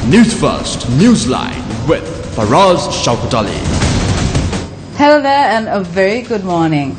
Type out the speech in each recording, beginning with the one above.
Newsfirst NewsLine with Faraz. Hello there and a very good morning.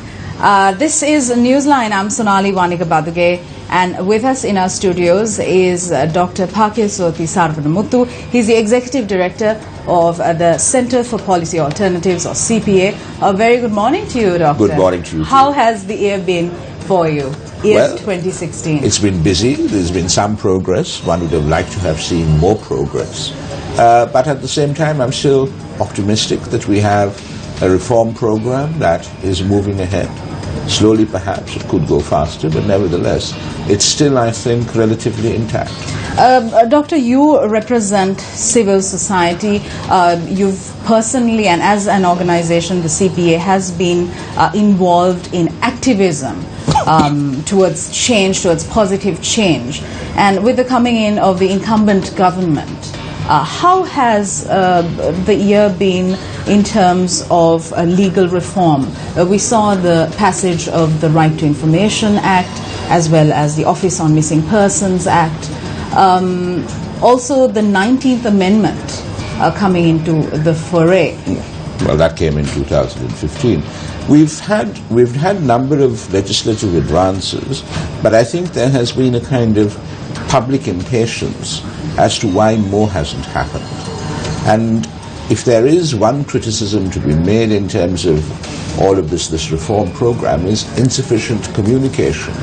This is Newsline. I'm Sonali Vanika-Baduge, and with us in our studios is Dr. Paikiasothy Saravanamuttu. He's the Executive Director of the Center for Policy Alternatives, or CPA. A very good morning to you, Doctor. Good morning to you. How has the year been for you? Well, 2016. It's been busy. There's been some progress. One would have liked to have seen more progress. But at the same time, I'm still optimistic that we have a reform program that is moving ahead. Slowly, perhaps, it could go faster, but nevertheless, it's still, I think, relatively intact. Doctor, you represent civil society. You've personally, and as an organization, the CPA has been involved in activism towards change, towards positive change. And with the coming in of the incumbent government, how has the year been in terms of legal reform? We saw the passage of the Right to Information Act, as well as the Office on Missing Persons Act. Also the 19th Amendment coming into the foray. Well, that came in 2015. We've had a number of legislative advances, but I think there has been a kind of public impatience as to why more hasn't happened. And if there is one criticism to be made in terms of all of this reform program, is insufficient communication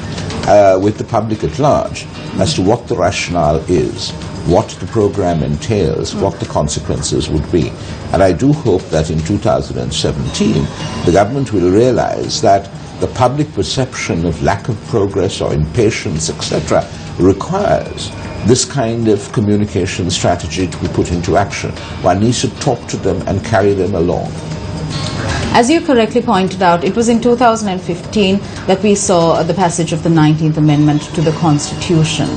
with the public at large as to what the rationale is, what the program entails, what the consequences would be. And I do hope that in 2017 the government will realize that the public perception of lack of progress or impatience, etc., requires this kind of communication strategy to be put into action. One needs to talk to them and carry them along. As you correctly pointed out, it was in 2015 that we saw the passage of the 19th Amendment to the Constitution.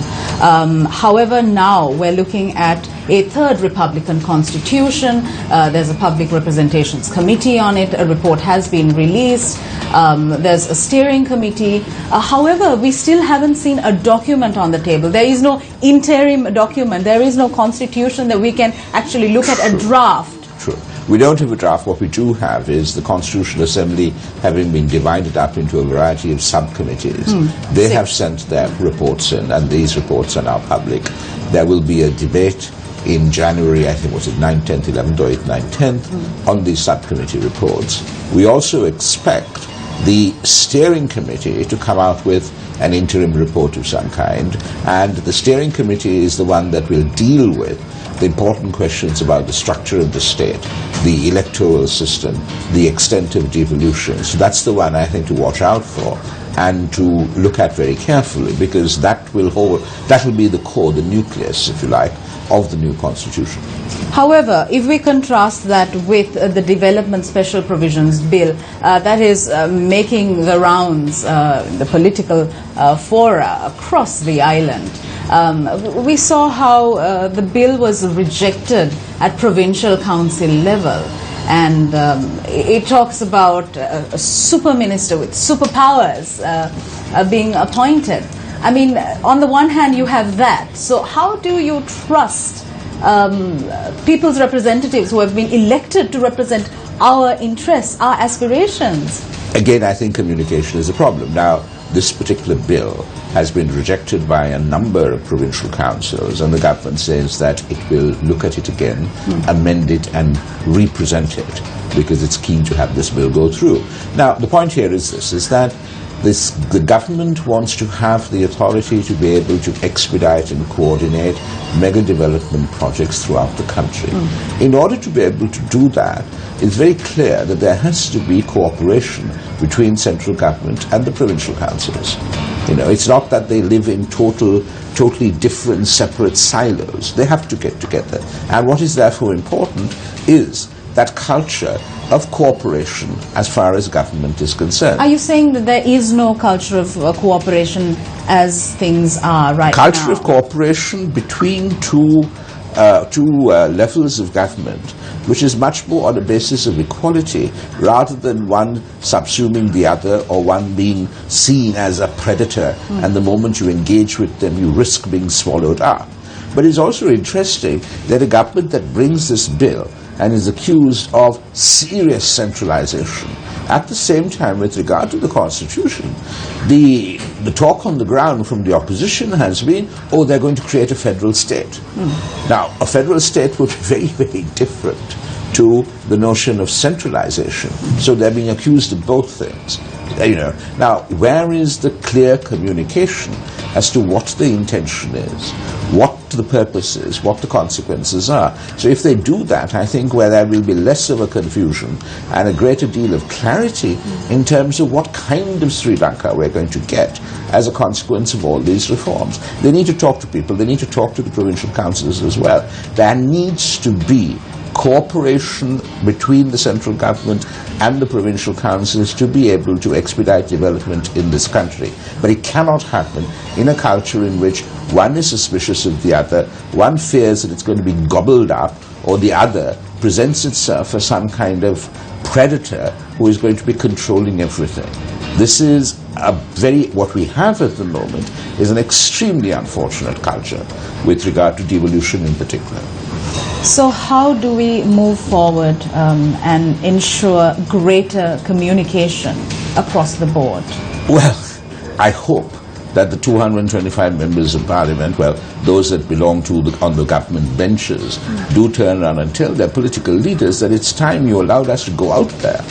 However, now we're looking at a third Republican Constitution. There's a Public Representations Committee on it. A report has been released. There's a steering committee. However, we still haven't seen a document on the table. There is no interim document. There is no constitution that we can actually look at a draft. True. We don't have a draft. What we do have is the Constitutional Assembly having been divided up into a variety of subcommittees. They have sent their reports in, and these reports are now public. There will be a debate in January, I think, was it 9th, 10th, 11th, or 8th, 9th, 10th, on these subcommittee reports. We also expect the steering committee to come out with an interim report of some kind, and the steering committee is the one that will deal with the important questions about the structure of the state, the electoral system, the extent of devolution. So that's the one I think to watch out for and to look at very carefully, because that will be the core, the nucleus, if you like, of the new constitution. However, if we contrast that with the Development Special Provisions Bill that is making the rounds, the political fora across the island, we saw how the bill was rejected at Provincial Council level. And it talks about a super minister with superpowers being appointed. I mean, on the one hand, you have that. So how do you trust people's representatives who have been elected to represent our interests, our aspirations? Again, I think communication is a problem. Now, this particular bill has been rejected by a number of provincial councils, and the government says that it will look at it again, amend it and represent it, because it's keen to have this bill go through. Now, the point here is this, is that the government wants to have the authority to be able to expedite and coordinate mega development projects throughout the country. In order to be able to do that, it's very clear that there has to be cooperation between central government and the provincial councils. You know, it's not that they live in totally different, separate silos. They have to get together. And what is therefore important is that culture of cooperation as far as government is concerned. Are you saying that there is no culture of cooperation as things are right now? Culture of cooperation between two levels of government, which is much more on a basis of equality rather than one subsuming the other or one being seen as a predator, and the moment you engage with them you risk being swallowed up. But it's also interesting that a government that brings this bill and is accused of serious centralization, at the same time, with regard to the Constitution, the talk on the ground from the opposition has been, oh, they're going to create a federal state. Now, a federal state would be very, very different to the notion of centralization. So they're being accused of both things. Now, where is the clear communication as to what the intention is, what the purpose is, what the consequences are? So if they do that, I think where there will be less of a confusion and a greater deal of clarity in terms of what kind of Sri Lanka we're going to get as a consequence of all these reforms. They need to talk to people, they need to talk to the provincial councils as well. There needs to be cooperation between the central government and the provincial councils to be able to expedite development in this country. But it cannot happen in a culture in which one is suspicious of the other, one fears that it's going to be gobbled up, or the other presents itself as some kind of predator who is going to be controlling everything. This is what we have at the moment is an extremely unfortunate culture with regard to devolution in particular. So how do we move forward and ensure greater communication across the board? Well, I hope that the 225 members of parliament, well, those that belong to on the government benches, do turn around and tell their political leaders that it's time you allowed us to go out there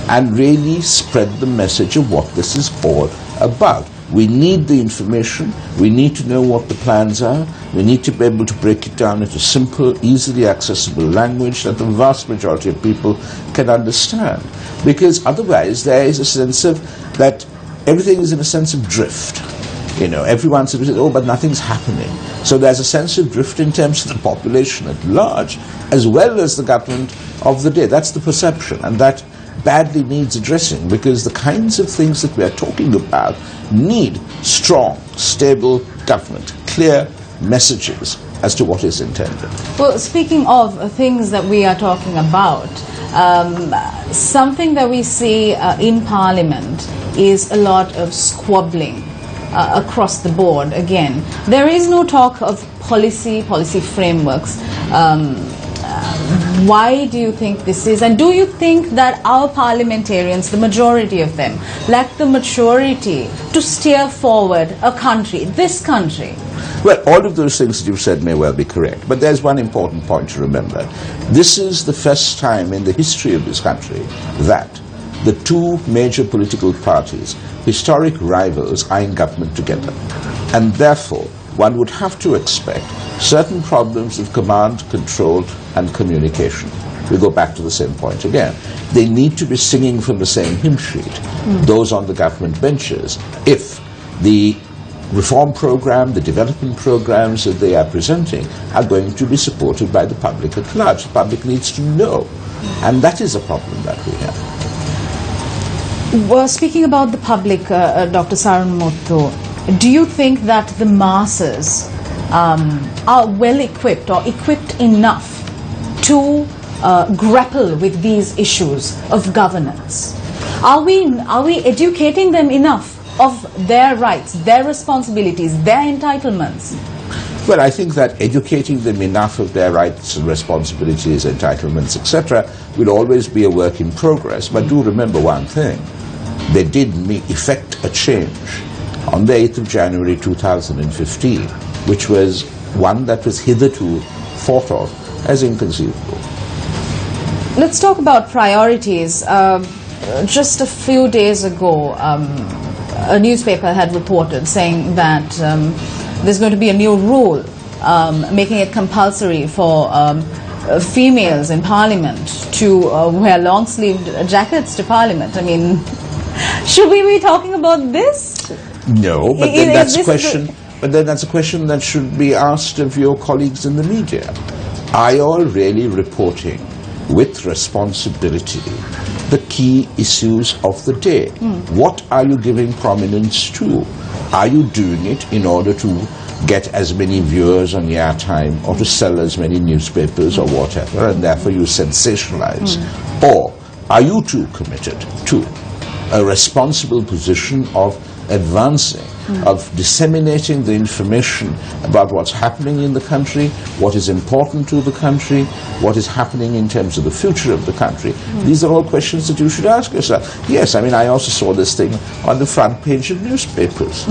and really spread the message of what this is all about. We need the information, we need to know what the plans are, we need to be able to break it down into simple, easily accessible language that the vast majority of people can understand. Because otherwise there is a sense of that everything is in a sense of drift. Everyone says, oh, but nothing's happening. So there's a sense of drift in terms of the population at large, as well as the government of the day. That's the perception, and that badly needs addressing, because the kinds of things that we are talking about need strong, stable government, clear messages as to what is intended. Well, speaking of things that we are talking about, something that we see in Parliament is a lot of squabbling across the board. Again, there is no talk of policy frameworks. Why do you think this is? And do you think that our parliamentarians, the majority of them, lack the maturity to steer forward a country, this country? Well, all of those things that you've said may well be correct, but there's one important point to remember. This is the first time in the history of this country that the two major political parties, historic rivals, are in government together. And therefore, one would have to expect certain problems of command, control, and communication. We go back to the same point again. They need to be singing from the same hymn sheet, those on the government benches, if the reform program, the development programs that they are presenting are going to be supported by the public at large. The public needs to know, and that is a problem that we have. Well, speaking about the public, Dr. Saravanamuttu, do you think that the masses are well equipped or equipped enough to grapple with these issues of governance? Are we educating them enough of their rights, their responsibilities, their entitlements? Well, I think that educating them enough of their rights and responsibilities, entitlements, etc., will always be a work in progress. But do remember one thing. They did effect a change on the 8th of January 2015, which was one that was hitherto thought of as inconceivable. Let's talk about priorities. Just a few days ago, a newspaper had reported saying that there's going to be a new rule making it compulsory for females in Parliament to wear long-sleeved jackets to Parliament. I mean, should we be talking about this? No, but then that's a question. But then that's a question that should be asked of your colleagues in the media. Are you all really reporting with responsibility the key issues of the day? What are you giving prominence to? Are you doing it in order to get as many viewers on airtime or to sell as many newspapers or whatever, and therefore you sensationalize? Or are you too committed to a responsible position of advancing of disseminating the information about what's happening in the country, what is important to the country, what is happening in terms of the future of the country. These are all questions that you should ask yourself. Yes, I mean, I also saw this thing on the front page of newspapers.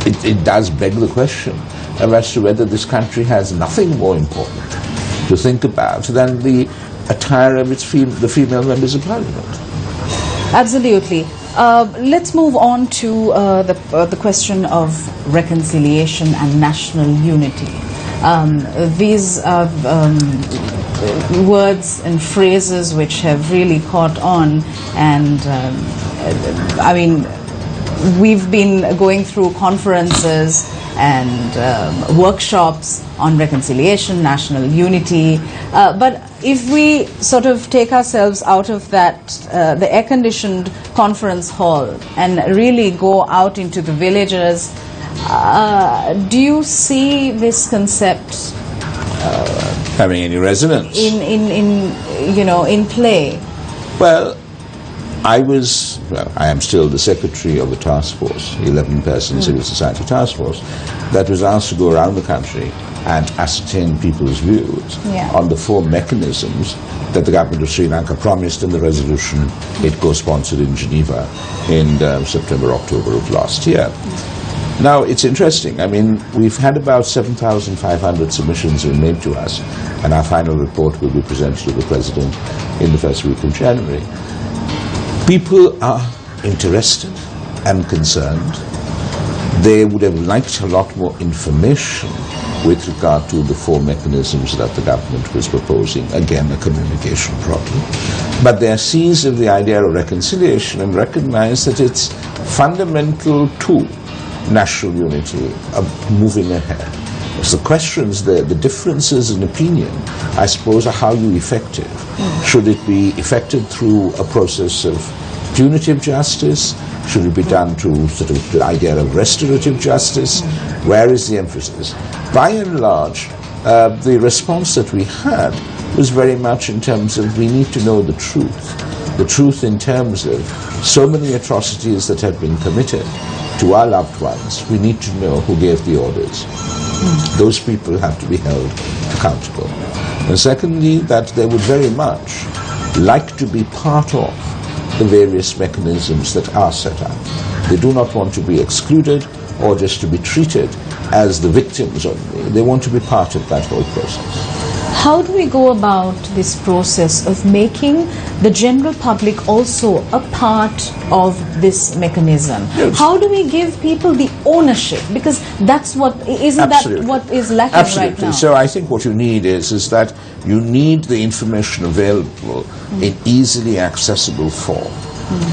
It does beg the question as to whether this country has nothing more important to think about than the attire of the female members of parliament. Absolutely. Let's move on to the question of reconciliation and national unity. These are words and phrases which have really caught on, and I mean, we've been going through conferences and workshops on reconciliation, national unity, but if we sort of take ourselves out of that, the air-conditioned conference hall, and really go out into the villages, do you see this concept having any resonance in play? Well, I am still the secretary of the task force, 11-person civil society task force, that was asked to go around the country and ascertain people's views on the 4 mechanisms that the government of Sri Lanka promised in the resolution it co-sponsored in Geneva in September, October of last year. Now, it's interesting. I mean, we've had about 7,500 submissions made to us, and our final report will be presented to the President in the first week of January. People are interested and concerned. They would have liked a lot more information with regard to the 4 mechanisms that the government was proposing. Again, a communication problem. But they are seized of the idea of reconciliation and recognize that it's fundamental to national unity of moving ahead. So the questions, the differences in opinion, I suppose, are how you effect it. Should it be effected through a process of punitive justice? Should it be done through sort of the idea of restorative justice? Where is the emphasis? By and large, the response that we had was very much in terms of we need to know the truth in terms of so many atrocities that have been committed to our loved ones. We need to know who gave the orders. Those people have to be held accountable. And secondly, that they would very much like to be part of the various mechanisms that are set up. They do not want to be excluded or just to be treated as the victims only. They want to be part of that whole process. How do we go about this process of making the general public also a part of this mechanism? Yes. How do we give people the ownership? Because that's what, isn't Absolutely. That what is lacking Absolutely. Right now? So I think what you need is that you need the information available in easily accessible form.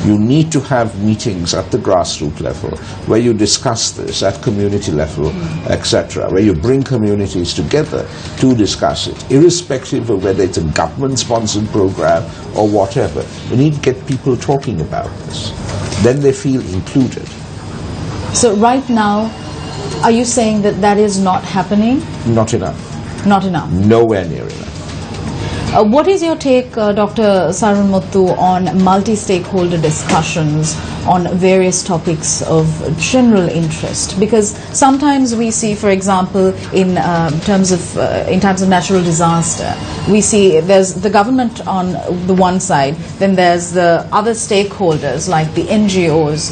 You need to have meetings at the grassroots level where you discuss this at community level, etc., where you bring communities together to discuss it, irrespective of whether it's a government-sponsored program or whatever. You need to get people talking about this. Then they feel included. So right now, are you saying that that is not happening? Not enough. Not enough? Nowhere near enough. What is your take, Dr. Saravanamuttu, on multi-stakeholder discussions on various topics of general interest? Because sometimes we see, for example, in times of natural disaster, we see there's the government on the one side, then there's the other stakeholders like the NGOs,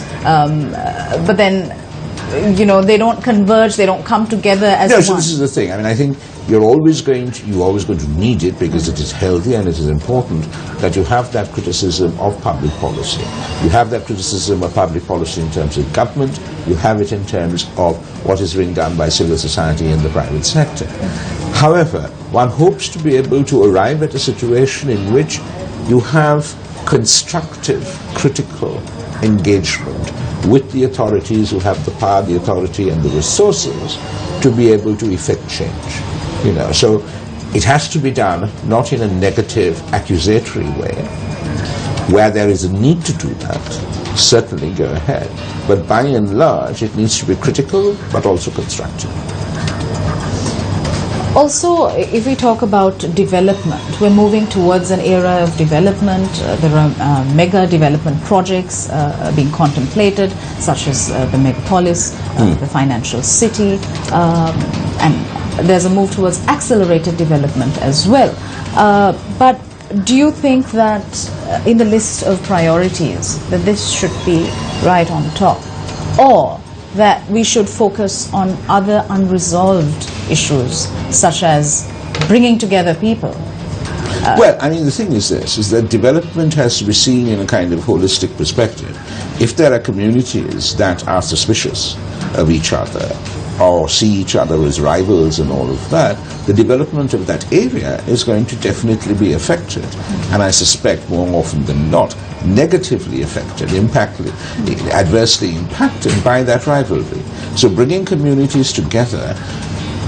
but then they don't converge, they don't come together as one. So this is the thing. I mean, I think you're always going to need it because it is healthy and it is important that you have that criticism of public policy. You have that criticism of public policy in terms of government. You have it in terms of what is being done by civil society and the private sector. However, one hopes to be able to arrive at a situation in which you have constructive, critical engagement with the authorities who have the power, the authority and the resources to be able to effect change. So it has to be done not in a negative, accusatory way. Where there is a need to do that, certainly go ahead. But by and large, it needs to be critical, but also constructive. Also, if we talk about development, we're moving towards an era of development. There are mega development projects being contemplated, such as the megapolis, the financial city, and there's a move towards accelerated development as well. But do you think that in the list of priorities that this should be right on top, or that we should focus on other unresolved issues, such as bringing together people? Well, I mean, the thing is this, is that development has to be seen in a kind of holistic perspective. If there are communities that are suspicious of each other, or see each other as rivals and all of that, the development of that area is going to definitely be affected. And I suspect more often than not, negatively affected, adversely impacted by that rivalry. So bringing communities together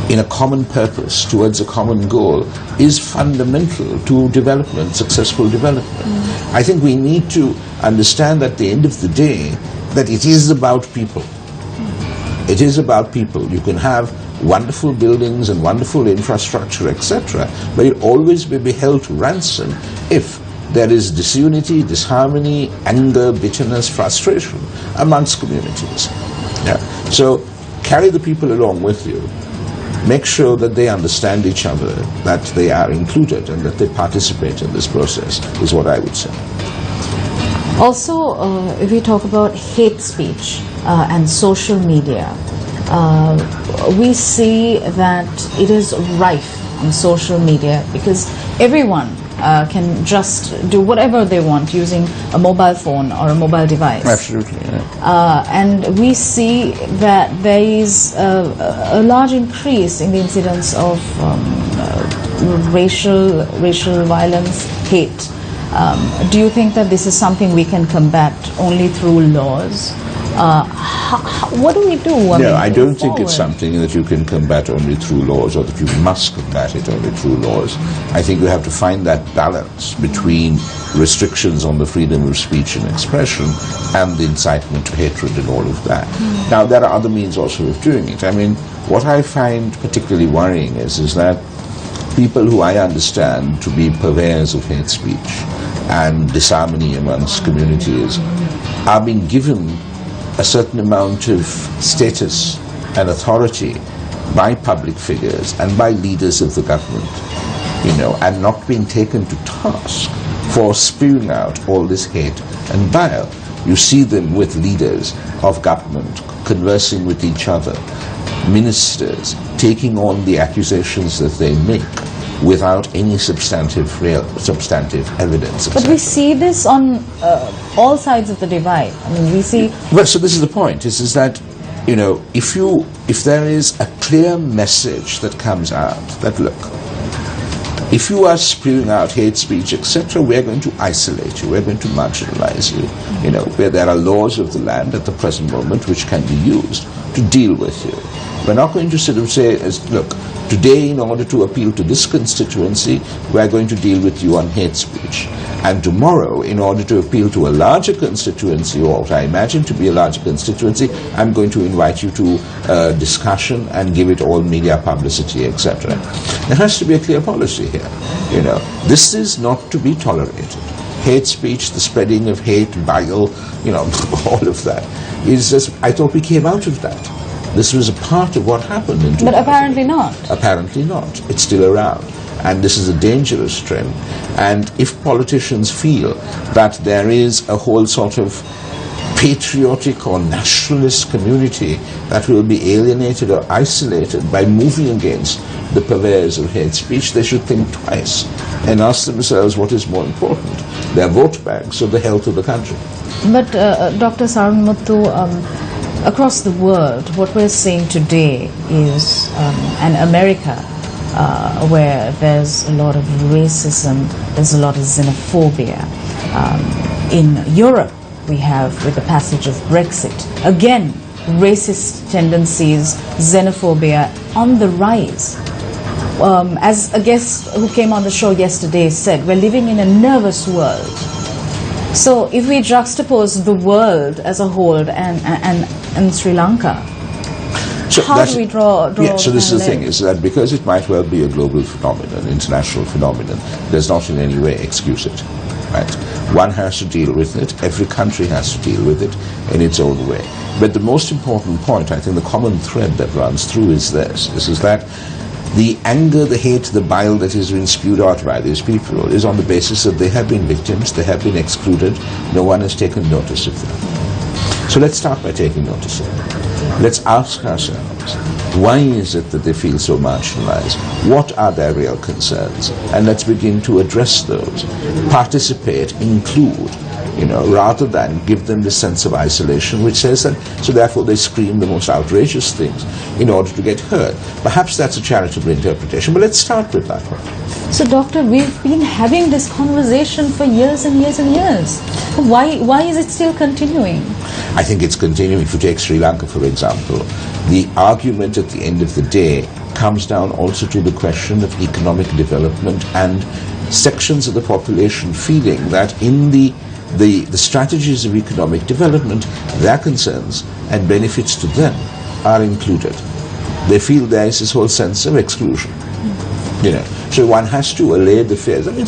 in a common purpose towards a common goal is fundamental to development, successful development. I think we need to understand at the end of the day that it is about people. It is about people. You can have wonderful buildings and wonderful infrastructure, etc., but it always will be held to ransom if there is disunity, disharmony, anger, bitterness, frustration amongst communities. Yeah. So carry the people along with you. Make sure that they understand each other, that they are included and that they participate in this process, is what I would say. Also, if we talk about hate speech and social media, we see that it is rife on social media because everyone can just do whatever they want using a mobile phone or a mobile device. Absolutely. Yeah. And we see that there is a large increase in the incidence of racial violence, hate. Do you think that this is something we can combat only through laws? What do we do? No, I don't think it's something that you can combat only through laws, or that you must combat it only through laws. I think you have to find that balance between restrictions on the freedom of speech and expression and the incitement to hatred and all of that. Now, there are other means also of doing it. I mean, what I find particularly worrying is that people who I understand to be purveyors of hate speech and disharmony amongst communities are being given a certain amount of status and authority by public figures and by leaders of the government, and not being taken to task for spewing out all this hate and bile. You see them with leaders of government conversing with each other, ministers taking on the accusations that they make without any substantive evidence. But we see this on all sides of the divide. I mean, we see. Well, so this is the point: is that if there is a clear message that comes out that look, if you are spewing out hate speech, etc., we're going to isolate you, we're going to marginalize you. Where there are laws of the land at the present moment which can be used to deal with you. We're not going to sort of say, look, today in order to appeal to this constituency, we're going to deal with you on hate speech. And tomorrow, in order to appeal to a larger constituency, or what I imagine to be a larger constituency, I'm going to invite you to a discussion and give it all media publicity, etc. There has to be a clear policy here. This is not to be tolerated. Hate speech, the spreading of hate, bile, all of that is just, I thought we came out of that. This was a part of what happened in 2008. But apparently not. Apparently not. It's still around. And this is a dangerous trend. And if politicians feel that there is a whole sort of patriotic or nationalist community that will be alienated or isolated by moving against the purveyors of hate speech, they should think twice and ask themselves what is more important, their vote banks or the health of the country. But Dr. Saravanamuttu, across the world, what we're seeing today is an America where there's a lot of racism, there's a lot of xenophobia. In Europe, we have, with the passage of Brexit, again, racist tendencies, xenophobia on the rise. As a guest who came on the show yesterday said, we're living in a nervous world. So if we juxtapose the world as a whole and Sri Lanka. So how do we draw yeah, so this is the thing, parallels? is that because it might well be a global phenomenon, international phenomenon, does not in any way excuse it. Right? One has to deal with it, every country has to deal with it in its own way. But the most important point, I think the common thread that runs through is this is that the anger, the hate, the bile that is being spewed out by these people is on the basis that they have been victims, they have been excluded, no one has taken notice of them. So let's start by taking notice of them. Let's ask ourselves, why is it that they feel so marginalized? What are their real concerns? And let's begin to address those. Participate, include, rather than give them the sense of isolation, which says that, so therefore they scream the most outrageous things in order to get heard. Perhaps that's a charitable interpretation, but let's start with that one. So, Doctor, we've been having this conversation for years and years and years. Why is it still continuing? I think it's continuing. If you take Sri Lanka, for example, the argument at the end of the day comes down also to the question of economic development and sections of the population feeling that in the strategies of economic development, their concerns and benefits to them are included. They feel there is this whole sense of exclusion. So one has to allay the fears. I mean,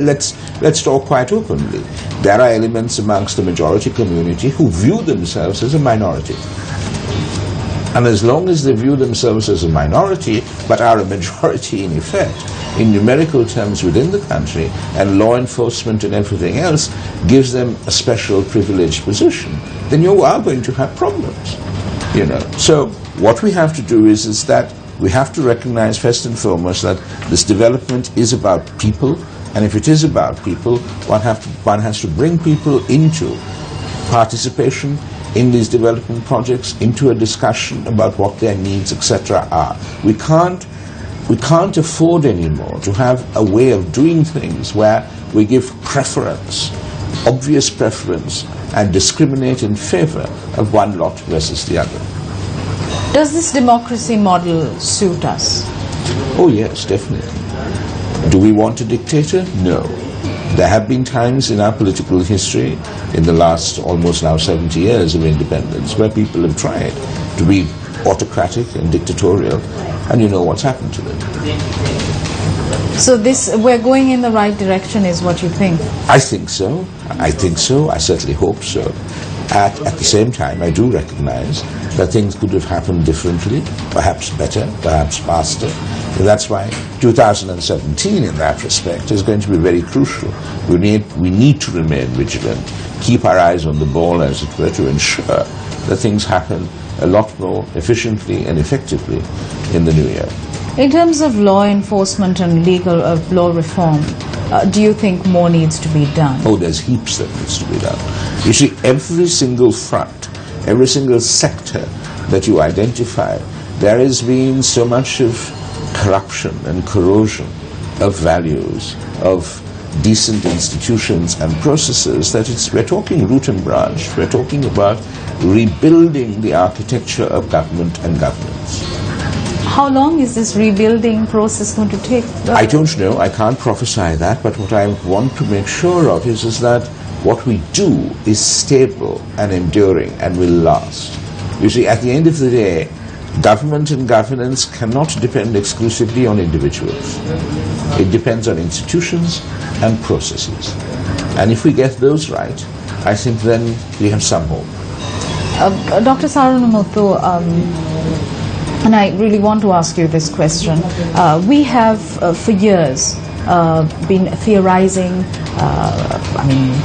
let's talk quite openly. There are elements amongst the majority community who view themselves as a minority. And as long as they view themselves as a minority, but are a majority in effect, in numerical terms within the country, and law enforcement and everything else gives them a special privileged position, then you are going to have problems. So what we have to do is that we have to recognize first and foremost that this development is about people, and if it is about people, one has to bring people into participation in these development projects, into a discussion about what their needs, etc. are. We can't afford anymore to have a way of doing things where we give preference, obvious preference, and discriminate in favor of one lot versus the other. Does this democracy model suit us? Oh yes, definitely. Do we want a dictator? No. There have been times in our political history, in the last almost now 70 years of independence, where people have tried to be autocratic and dictatorial, and you know what's happened to them. So we're going in the right direction is what you think? I think so. I certainly hope so. At the same time, I do recognize that things could have happened differently, perhaps better, perhaps faster. And that's why 2017, in that respect, is going to be very crucial. We need to remain vigilant, keep our eyes on the ball, as it were, to ensure that things happen a lot more efficiently and effectively in the new year. In terms of law enforcement and legal law reform, do you think more needs to be done? Oh, there's heaps that needs to be done. You see, every single front, every single sector that you identify, there has been so much of corruption and corrosion of values, of decent institutions and processes, that we're talking root and branch. We're talking about rebuilding the architecture of government and governance. How long is this rebuilding process going to take? I don't know. I can't prophesy that. But what I want to make sure of is that what we do is stable and enduring and will last. You see, at the end of the day, government and governance cannot depend exclusively on individuals. It depends on institutions and processes. And if we get those right, I think then we have some hope. Dr. Saravanamuttu, and I really want to ask you this question. We have for years been theorizing,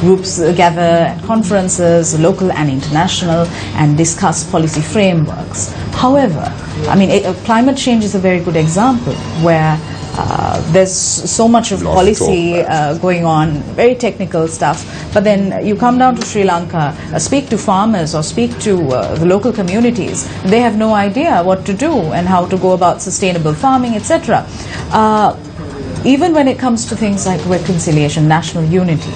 groups gather at conferences, local and international, and discuss policy frameworks. However, climate change is a very good example where there's so much of policy going on, very technical stuff, but then you come down to Sri Lanka, speak to farmers or speak to the local communities, they have no idea what to do and how to go about sustainable farming, etc. Even when it comes to things like reconciliation, national unity,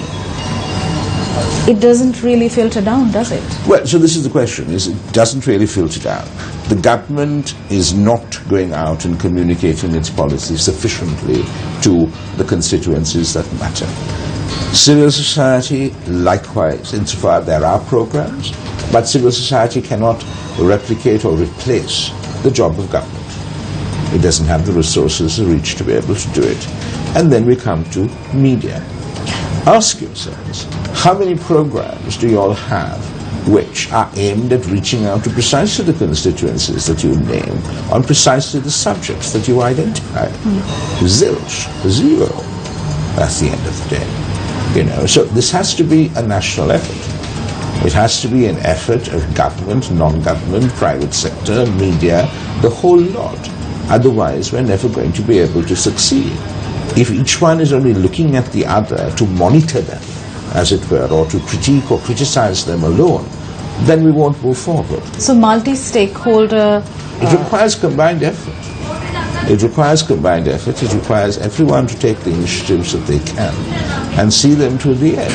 it doesn't really filter down, does it? Well, so this is the question, it doesn't really filter down. The government is not going out and communicating its policy sufficiently to the constituencies that matter. Civil society, likewise, insofar there are programs, but civil society cannot replicate or replace the job of government. It doesn't have the resources or reach to be able to do it. And then we come to media. Ask yourselves, how many programs do you all have which are aimed at reaching out to precisely the constituencies that you name on precisely the subjects that you identify? Zilch, zero. That's the end of the day. So this has to be a national effort. It has to be an effort of government, non-government, private sector, media, the whole lot. Otherwise, we're never going to be able to succeed. If each one is only looking at the other to monitor them, as it were, or to critique or criticize them alone, then we won't move forward. So multi-stakeholder... It requires combined effort. It requires combined effort. It requires everyone to take the initiatives that they can and see them to the end.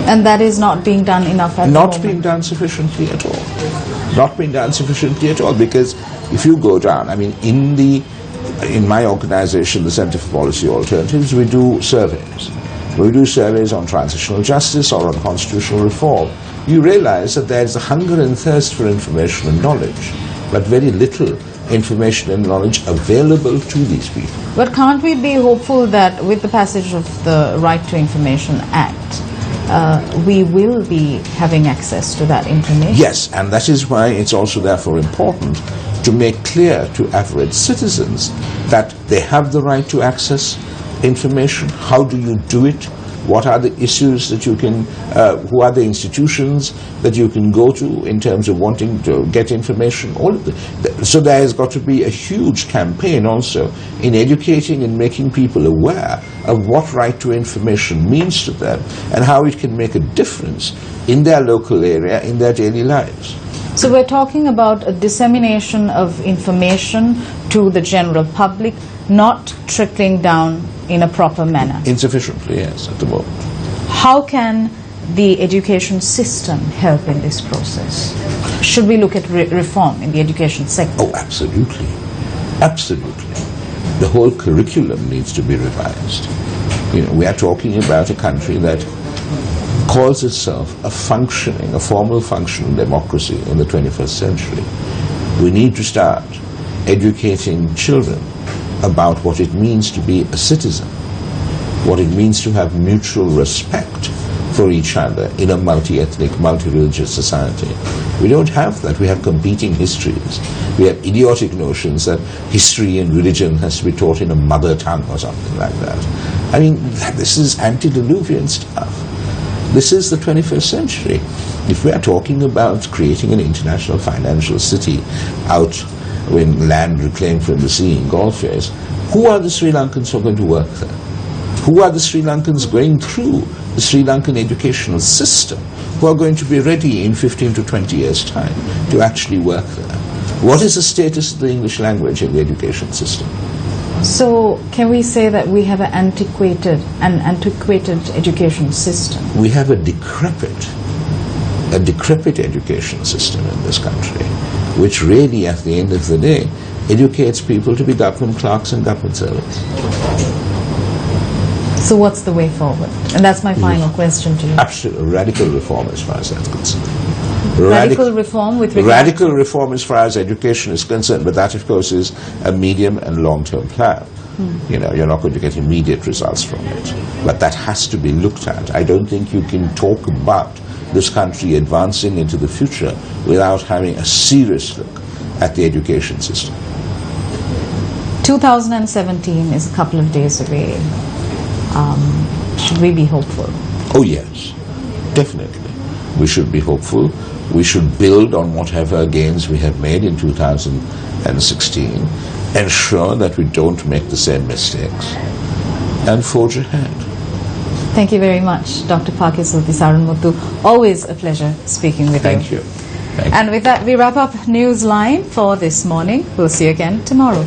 And that is not being done enough at the moment? Not being done sufficiently at all. Not being done sufficiently at all, because if you go down, in my organization, the Center for Policy Alternatives, we do surveys. We do surveys on transitional justice or on constitutional reform. You realize that there is a hunger and thirst for information and knowledge, but very little information and knowledge available to these people. But can't we be hopeful that with the passage of the Right to Information Act, we will be having access to that information? Yes, and that is why it's also therefore important to make clear to average citizens that they have the right to access information. How do you do it? What are the issues that you can, who are the institutions that you can go to in terms of wanting to get information? All of so there has got to be a huge campaign also in educating and making people aware of what right to information means to them and how it can make a difference in their local area, in their daily lives. So we're talking about a dissemination of information to the general public, not trickling down in a proper manner. Insufficiently, yes, at the moment. How can the education system help in this process? Should we look at reform in the education sector? Oh, absolutely. Absolutely. The whole curriculum needs to be revised. We are talking about a country that calls itself a formal functioning democracy in the 21st century. We need to start educating children about what it means to be a citizen, what it means to have mutual respect for each other in a multi-ethnic, multi-religious society. We don't have that. We have competing histories. We have idiotic notions that history and religion has to be taught in a mother tongue or something like that. This is antediluvian stuff. This is the 21st century. If we are talking about creating an international financial city out when land reclaimed from the sea in Gulf years, who are the Sri Lankans who are going to work there? Who are the Sri Lankans going through the Sri Lankan educational system who are going to be ready in 15 to 20 years' time to actually work there? What is the status of the English language in the education system? So can we say that we have an antiquated education system? We have a decrepit education system in this country, which really, at the end of the day, educates people to be government clerks and government servants. So what's the way forward? And that's my final question to you. Absolutely. Radical reform as far as that's concerned. Radical reform with regard Radical reform as far as education is concerned, but that, of course, is a medium and long-term plan. You're not going to get immediate results from it. But that has to be looked at. I don't think you can talk about this country advancing into the future without having a serious look at the education system. 2017 is a couple of days away. Should we be hopeful? Oh yes, definitely. We should be hopeful. We should build on whatever gains we have made in 2016, ensure that we don't make the same mistakes, and forge ahead. Thank you very much, Dr. Paikiasothy Saravanamuttu. Always a pleasure speaking with you. Thank you. And with that, we wrap up Newsline for this morning. We'll see you again tomorrow.